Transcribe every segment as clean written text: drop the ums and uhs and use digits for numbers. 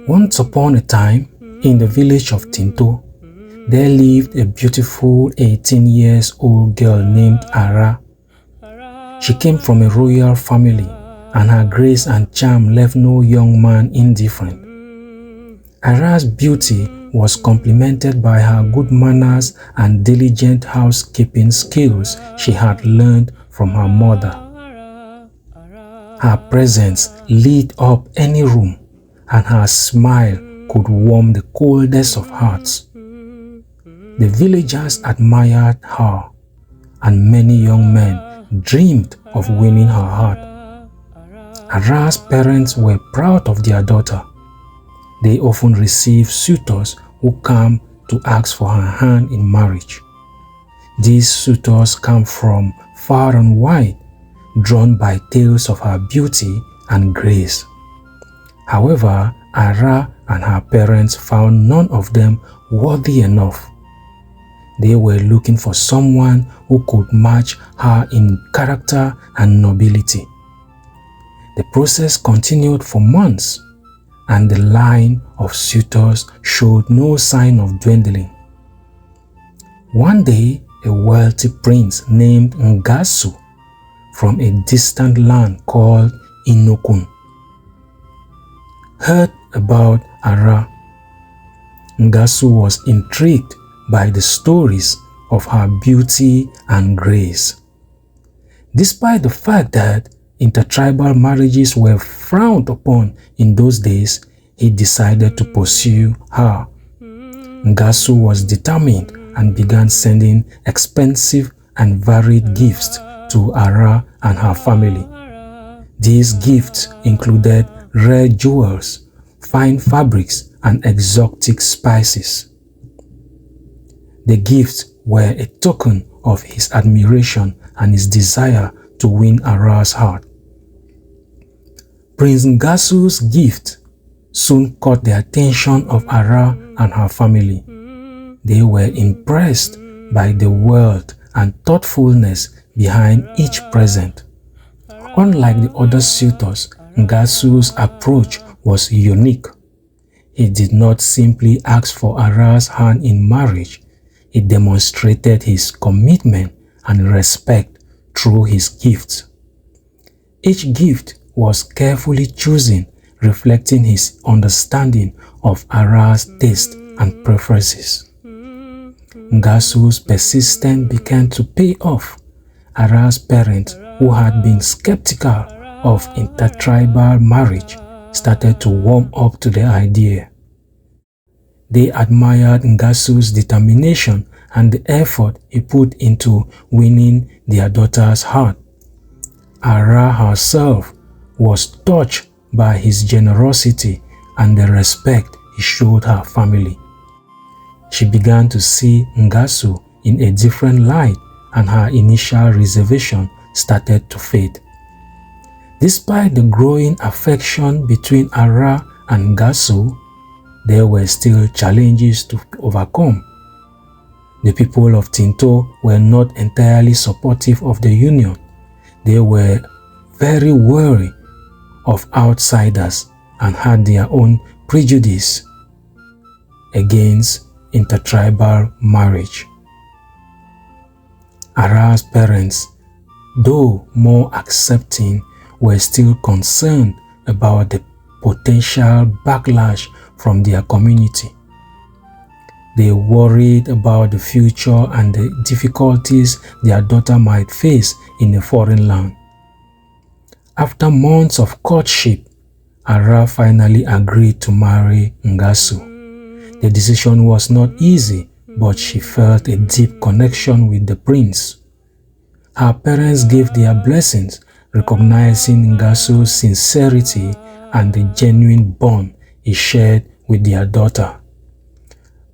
Once upon a time, in the village of Tinto, there lived a beautiful 18-year-old girl named Arrah. She came from a royal family, and her grace and charm left no young man indifferent. Arrah's beauty was complemented by her good manners and diligent housekeeping skills she had learned from her mother. Her presence lit up any room, and her smile could warm the coldest of hearts. The villagers admired her, and many young men dreamed of winning her heart. Arrah's parents were proud of their daughter. They often received suitors who came to ask for her hand in marriage. These suitors came from far and wide, drawn by tales of her beauty and grace. However, Arrah and her parents found none of them worthy enough. They were looking for someone who could match her in character and nobility. The process continued for months, and the line of suitors showed no sign of dwindling. One day, a wealthy prince named Ngasu from a distant land called Inokun heard about Arrah. Ngasu was intrigued by the stories of her beauty and grace. Despite the fact that intertribal marriages were frowned upon in those days, he decided to pursue her. Ngasu was determined and began sending expensive and varied gifts to Arrah and her family. These gifts included rare jewels, fine fabrics, and exotic spices. The gifts were a token of his admiration and his desire to win Arrah's heart. Prince Ngasu's gift soon caught the attention of Arrah and her family. They were impressed by the wealth and thoughtfulness behind each present. Unlike the other suitors, Ngasu's approach was unique. He did not simply ask for Arrah's hand in marriage. He demonstrated his commitment and respect through his gifts. Each gift was carefully chosen, reflecting his understanding of Arrah's taste and preferences. Ngasu's persistence began to pay off. Arrah's parents, who had been skeptical of intertribal marriage, started to warm up to the idea. They admired Ngasu's determination and the effort he put into winning their daughter's heart. Arrah herself was touched by his generosity and the respect he showed her family. She began to see Ngasu in a different light, and her initial reservation started to fade. Despite the growing affection between Arrah and Ngasu, there were still challenges to overcome. The people of Tinto were not entirely supportive of the union. They were very wary of outsiders and had their own prejudice against intertribal marriage. Arrah's parents, though more accepting, were still concerned about the potential backlash from their community. They worried about the future and the difficulties their daughter might face in a foreign land. After months of courtship, Arrah finally agreed to marry Ngasu. The decision was not easy, but she felt a deep connection with the prince. Her parents gave their blessings, recognizing Ngasu's sincerity and the genuine bond he shared with their daughter.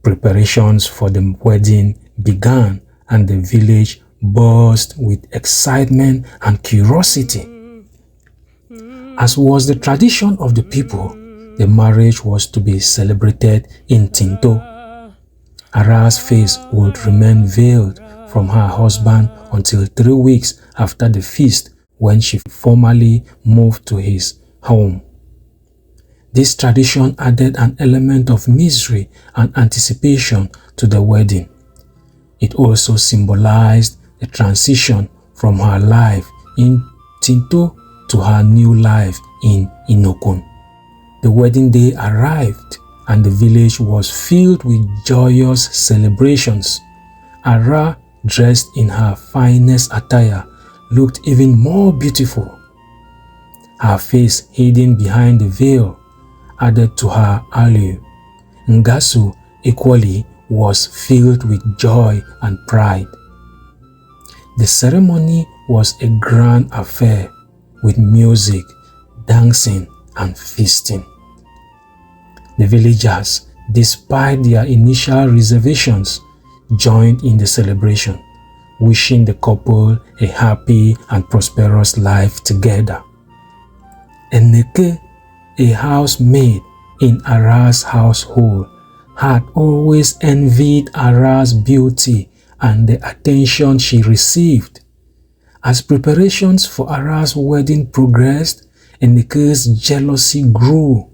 Preparations for the wedding began, and the village buzzed with excitement and curiosity. As was the tradition of the people, the marriage was to be celebrated in Tinto. Arrah's face would remain veiled from her husband until 3 weeks after the feast, when she formally moved to his home. This tradition added an element of mystery and anticipation to the wedding. It also symbolized the transition from her life in Tinto to her new life in Inokun. The wedding day arrived and the village was filled with joyous celebrations. Arrah, dressed in her finest attire, looked even more beautiful. Her face hidden behind the veil added to her allure. Ngasu equally was filled with joy and pride. The ceremony was a grand affair with music, dancing, and feasting. The villagers, despite their initial reservations, joined in the celebration, wishing the couple a happy and prosperous life together. Eneke, a housemaid in Arrah's household, had always envied Arrah's beauty and the attention she received. As preparations for Arrah's wedding progressed, Eneke's jealousy grew.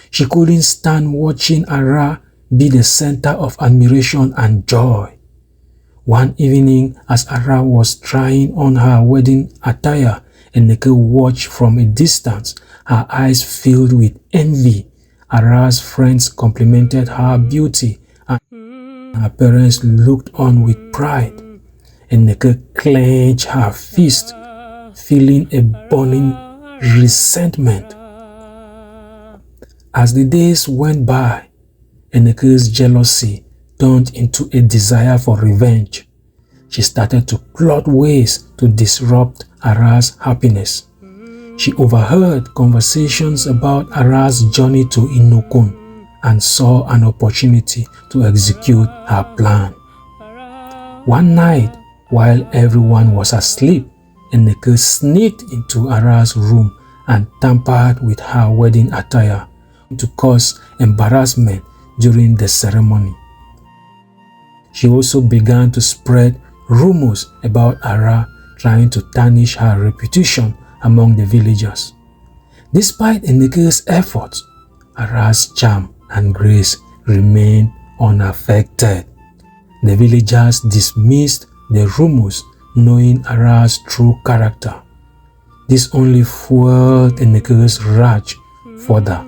She couldn't stand watching Arrah be the center of admiration and joy. One evening, as Arrah was trying on her wedding attire, Eneke watched from a distance, her eyes filled with envy. Arrah's friends complimented her beauty, and her parents looked on with pride. Eneke clenched her fist, feeling a burning resentment. As the days went by, Eneke's jealousy turned into a desire for revenge. She started to plot ways to disrupt Arrah's happiness. She overheard conversations about Arrah's journey to Inokun and saw an opportunity to execute her plan. One night, while everyone was asleep, Eneke sneaked into Arrah's room and tampered with her wedding attire to cause embarrassment during the ceremony. She also began to spread rumors about Arrah, trying to tarnish her reputation among the villagers. Despite Eneke's efforts, Arrah's charm and grace remained unaffected. The villagers dismissed the rumors, knowing Arrah's true character. This only fueled Eneke's rage further,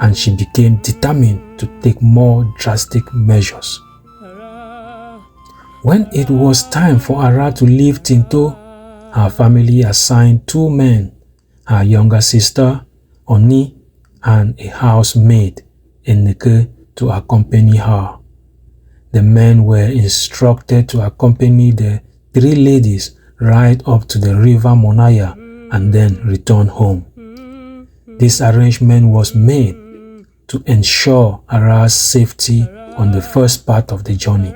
and she became determined to take more drastic measures. When it was time for Arrah to leave Tinto, her family assigned two men, her younger sister, Oni, and a housemaid, Eneke, to accompany her. The men were instructed to accompany the three ladies right up to the river Monaya and then return home. This arrangement was made to ensure Arrah's safety on the first part of the journey.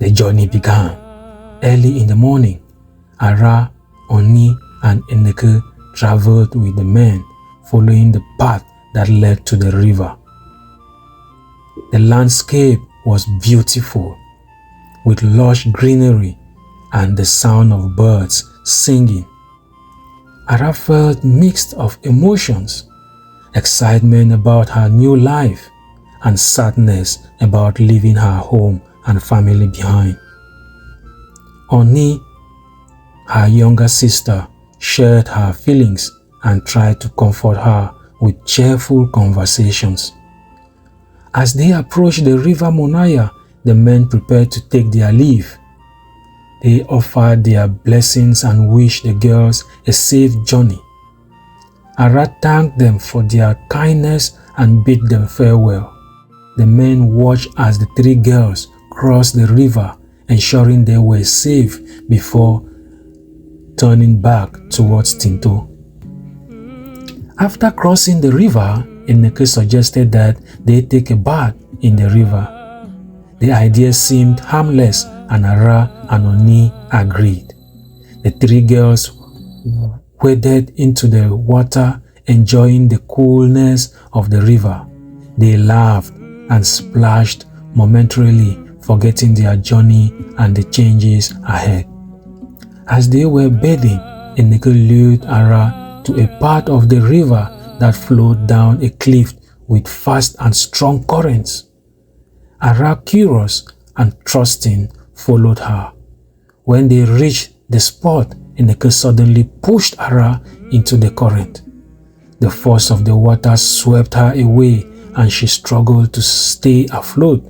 The journey began. Early in the morning, Arrah, Oni, and Eneke traveled with the men, following the path that led to the river. The landscape was beautiful, with lush greenery and the sound of birds singing. Arrah felt mixed of emotions, excitement about her new life and sadness about leaving her home and family behind. Oni, her younger sister, shared her feelings and tried to comfort her with cheerful conversations. As they approached the river Monaya, the men prepared to take their leave. They offered their blessings and wished the girls a safe journey. Arrah thanked them for their kindness and bid them farewell. The men watched as the three girls crossed the river, ensuring they were safe before turning back towards Tinto. After crossing the river, Eneke suggested that they take a bath in the river. The idea seemed harmless, and Arrah and Oni agreed. The three girls waded into the water, enjoying the coolness of the river. They laughed and splashed momentarily, forgetting their journey and the changes ahead. As they were bathing, Eneke lured Arrah to a part of the river that flowed down a cliff with fast and strong currents. Arrah, curious and trusting, followed her. When they reached the spot, Eneke suddenly pushed Arrah into the current. The force of the water swept her away and she struggled to stay afloat.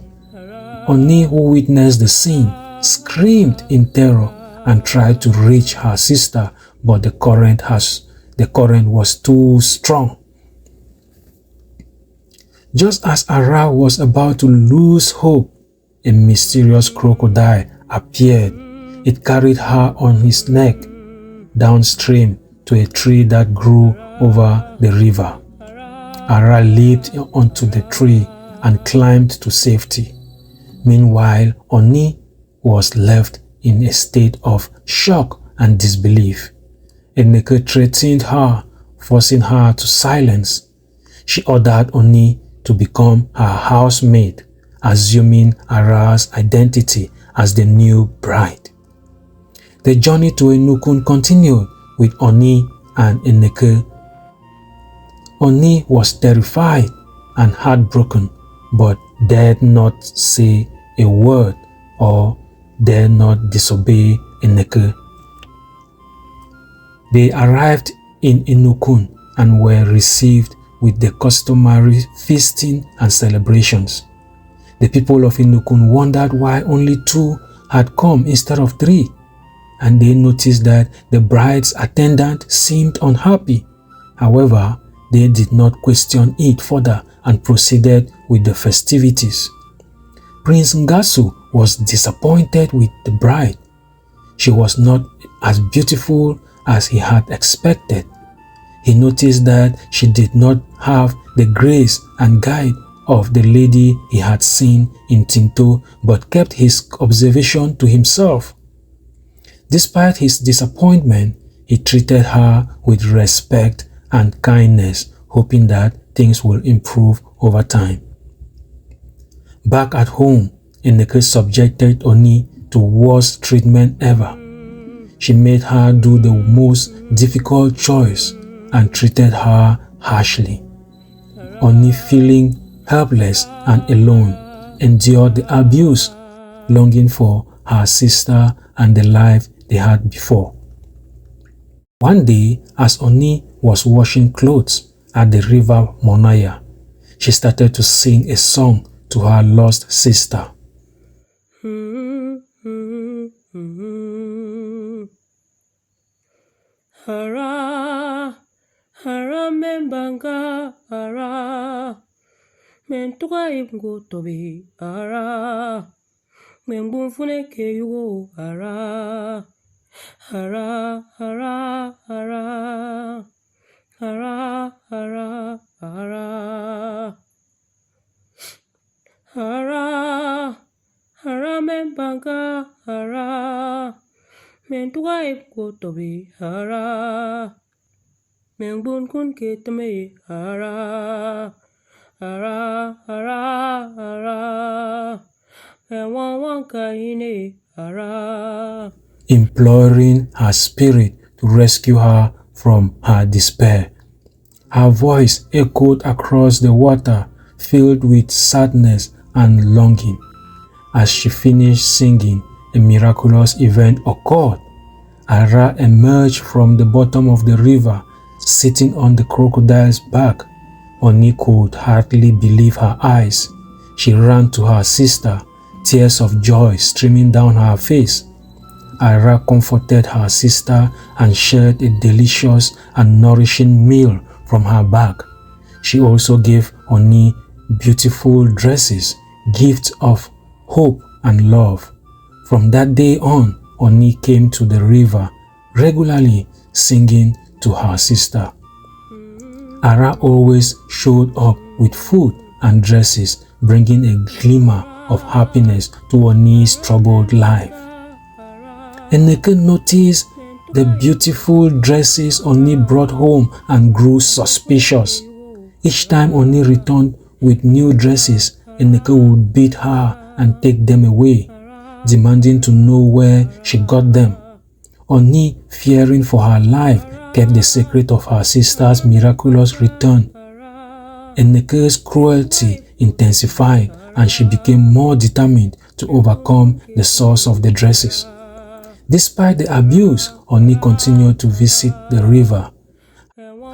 Oni, who witnessed the scene, screamed in terror and tried to reach her sister, but the current was too strong. Just as Arrah was about to lose hope, a mysterious crocodile appeared. It carried her on his neck downstream to a tree that grew over the river. Arrah leaped onto the tree and climbed to safety. Meanwhile, Oni was left in a state of shock and disbelief. Eneke threatened her, forcing her to silence. She ordered Oni to become her housemaid, assuming Arrah's identity as the new bride. The journey to Enukun continued with Oni and Eneke. Oni was terrified and heartbroken, but dared not say a word or dared not disobey Eneke. They arrived in Enukun and were received with the customary feasting and celebrations. The people of Enukun wondered why only 2 had come instead of 3, and they noticed that the bride's attendant seemed unhappy. However, they did not question it further and proceeded with the festivities. Prince Ngasu was disappointed with the bride. She was not as beautiful as he had expected. He noticed that she did not have the grace and guide of the lady he had seen in Tinto, but kept his observation to himself. Despite his disappointment, he treated her with respect and kindness, hoping that things will improve over time. Back at home, Eneke subjected Oni to worst treatment ever. She made her do the most difficult choice and treated her harshly. Oni, feeling helpless and alone, endured the abuse, longing for her sister and the life they had before. One day, as Oni was washing clothes at the river Monaya, she started to sing a song to her lost sister. Arrah, Arrah membanga, Arrah, mentuga imgo tobi, Arrah, membunfune ke yugo, Arrah, Arrah, Arrah, Arrah, Arrah, Arrah, Arrah, Arrah, Arrah membanga, Arrah, mentuga imgo tobi, Arrah, mengbun kun ketme, Arrah, Arrah, Arrah, Arrah, menwawanka ine, Arrah. Imploring her spirit to rescue her from her despair. Her voice echoed across the water, filled with sadness and longing. As she finished singing, a miraculous event occurred. Arrah emerged from the bottom of the river, sitting on the crocodile's back. Oni could hardly believe her eyes. She ran to her sister, tears of joy streaming down her face. Arrah comforted her sister and shared a delicious and nourishing meal from her bag. She also gave Oni beautiful dresses, gifts of hope and love. From that day on, Oni came to the river regularly, singing to her sister. Arrah always showed up with food and dresses, bringing a glimmer of happiness to Oni's troubled life. Eneke noticed the beautiful dresses Oni brought home and grew suspicious. Each time Oni returned with new dresses, Eneke would beat her and take them away, demanding to know where she got them. Oni, fearing for her life, kept the secret of her sister's miraculous return. Enneke's cruelty intensified and she became more determined to overcome the source of the dresses. Despite the abuse, Oni continued to visit the river.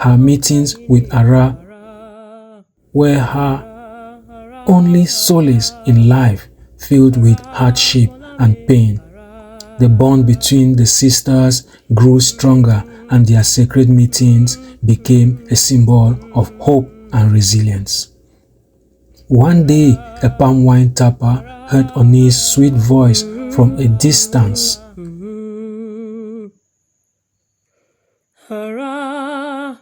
Her meetings with Arrah were her only solace in life, filled with hardship and pain. The bond between the sisters grew stronger and their sacred meetings became a symbol of hope and resilience. One day, a palm wine tapper heard Oni's sweet voice from a distance. Arrah,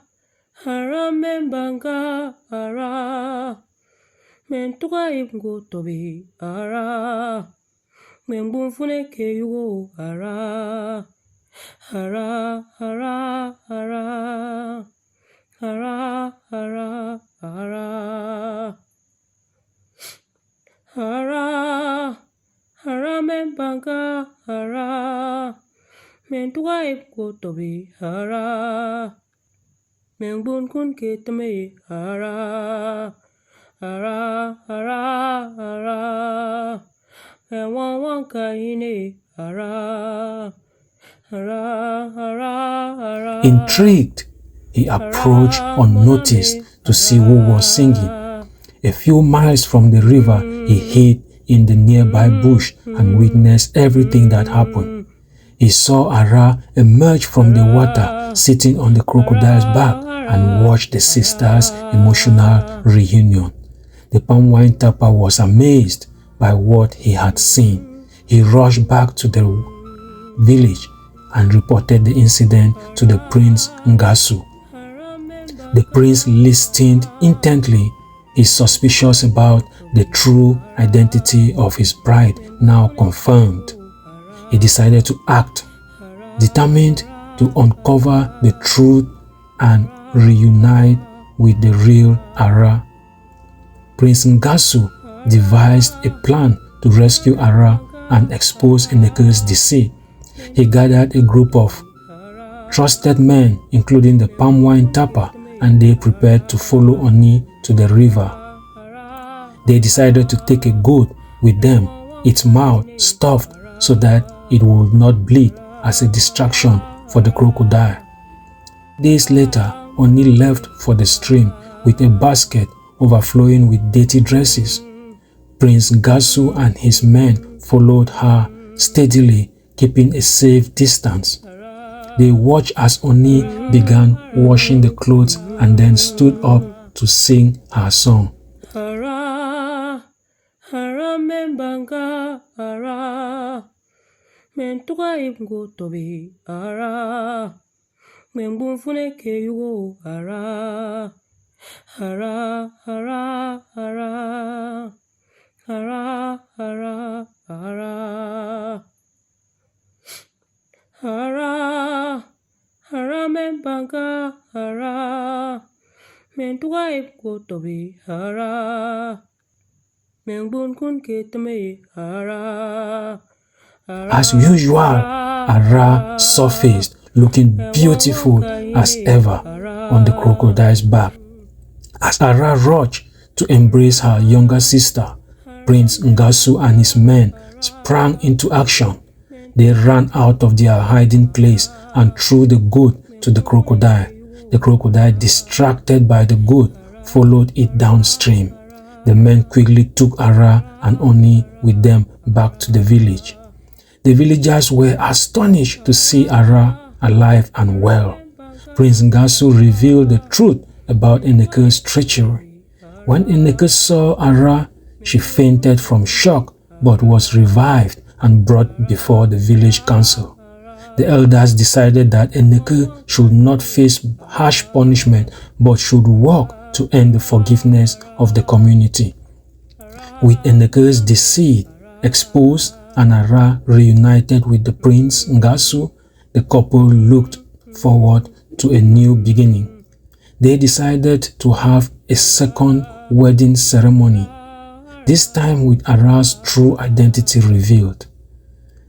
Arrah membanga, Arrah, mentuka ibgo tobi, Arrah, membunfune ke yugo, Arrah, Arrah, Arrah, Arrah, Arrah, Arrah, Arrah, Arrah, Arrah membanga, Arrah, mentuka ibgo tobi, Arrah, mengbun kun ketame, Arrah, Arrah, Arrah, Arrah, menwan kaine, Arrah, Arrah, Arrah, Arrah. Intrigued, he approached unnoticed to see who was singing. A few miles from the river, he hid in the nearby bush and witnessed everything that happened. He saw Arrah emerge from the water, sitting on the crocodile's back, and watched the sisters' emotional reunion. The palm wine tapper was amazed by what he had seen. He rushed back to the village and reported the incident to the Prince Ngasu. The prince listened intently. He's suspicious about the true identity of his bride, now confirmed. He decided to act, determined to uncover the truth and reunite with the real Arrah. Prince Ngasu devised a plan to rescue Arrah and expose Enneke's deceit. He gathered a group of trusted men, including the palm wine tapper, and they prepared to follow Oni to the river. They decided to take a goat with them, its mouth stuffed so that it would not bleed, as a distraction for the crocodile. Days later, Oni left for the stream with a basket overflowing with dirty dresses. Prince Ngasu and his men followed her steadily, keeping a safe distance. They watched as Oni began washing the clothes and then stood up to sing her song. Arrah, Arrah membanga, Arrah, mentuka ibgo tobi, Arrah, membunfune ke yugo, Arrah, Arrah, Arrah, Arrah, Arrah, Arrah, Arrah, Arrah, Arrah membanga, Arrah, mentuka ibgo tobi, Arrah, mengbun kun ketame, Arrah. As usual, Arrah surfaced, looking beautiful as ever on the crocodile's back. As Arrah rushed to embrace her younger sister, Prince Ngasu and his men sprang into action. They ran out of their hiding place and threw the goat to the crocodile. The crocodile, distracted by the goat, followed it downstream. The men quickly took Arrah and Oni with them back to the village. The villagers were astonished to see Arrah alive and well. Prince Ngasu revealed the truth about Enneke's treachery. When Enneke saw Arrah, she fainted from shock but was revived and brought before the village council. The elders decided that Enneke should not face harsh punishment but should work to earn the forgiveness of the community. With Enneke's deceit exposed and Arrah reunited with the Prince Ngasu, the couple looked forward to a new beginning. They decided to have a second wedding ceremony, this time with Arrah's true identity revealed.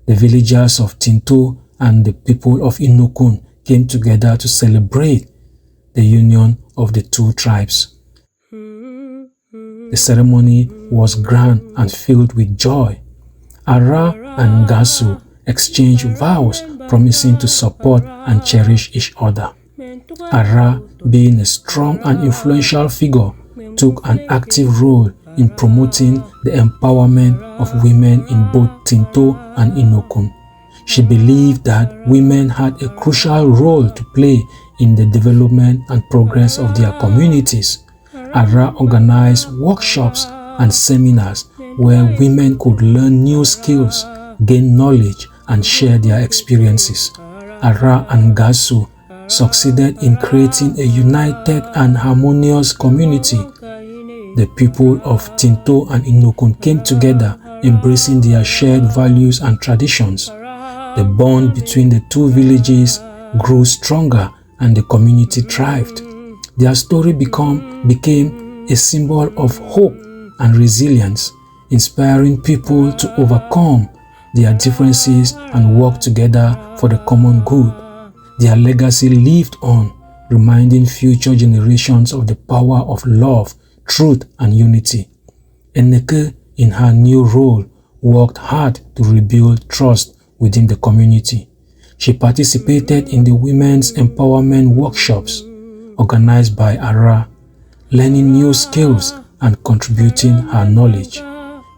The villagers of Tinto and the people of Inokun came together to celebrate the union of the two tribes. The ceremony was grand and filled with joy. Arrah and Gasu exchanged vows promising to support and cherish each other. Arrah, being a strong and influential figure, took an active role in promoting the empowerment of women in both Tinto and Inokun. She believed that women had a crucial role to play in the development and progress of their communities. Arrah organized workshops and seminars where women could learn new skills, gain knowledge, and share their experiences. Arrah and Gasu succeeded in creating a united and harmonious community. The people of Tinto and Inokun came together, embracing their shared values and traditions. The bond between the two villages grew stronger and the community thrived. Their story became a symbol of hope and resilience, inspiring people to overcome their differences and work together for the common good. Their legacy lived on, reminding future generations of the power of love, truth, and unity. Eneke, in her new role, worked hard to rebuild trust within the community. She participated in the women's empowerment workshops organized by Arrah, learning new skills and contributing her knowledge.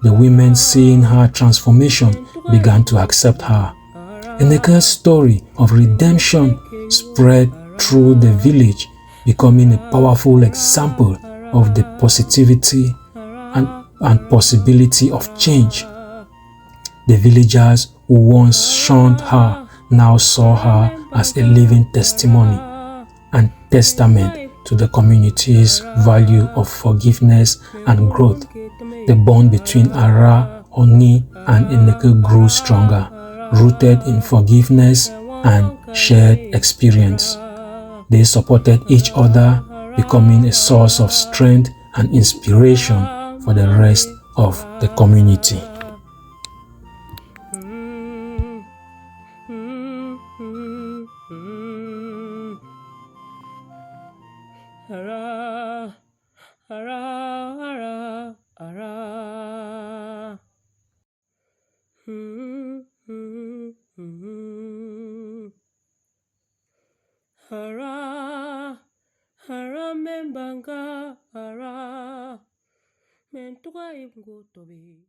The women, seeing her transformation, began to accept her. Eneke's story of redemption spread through the village, becoming a powerful example of the positivity and possibility of change. The villagers who once shunned her now saw her as a living testimony and testament to the community's value of forgiveness and growth. The bond between Arrah, Oni, and Eneke grew stronger, rooted in forgiveness and shared experience. They supported each other, becoming a source of strength and inspiration for the rest of the community. Arrah, Arrah, Arrah, Arrah. Arrah, Arrah membanga, Arrah. Men tuga im go to be.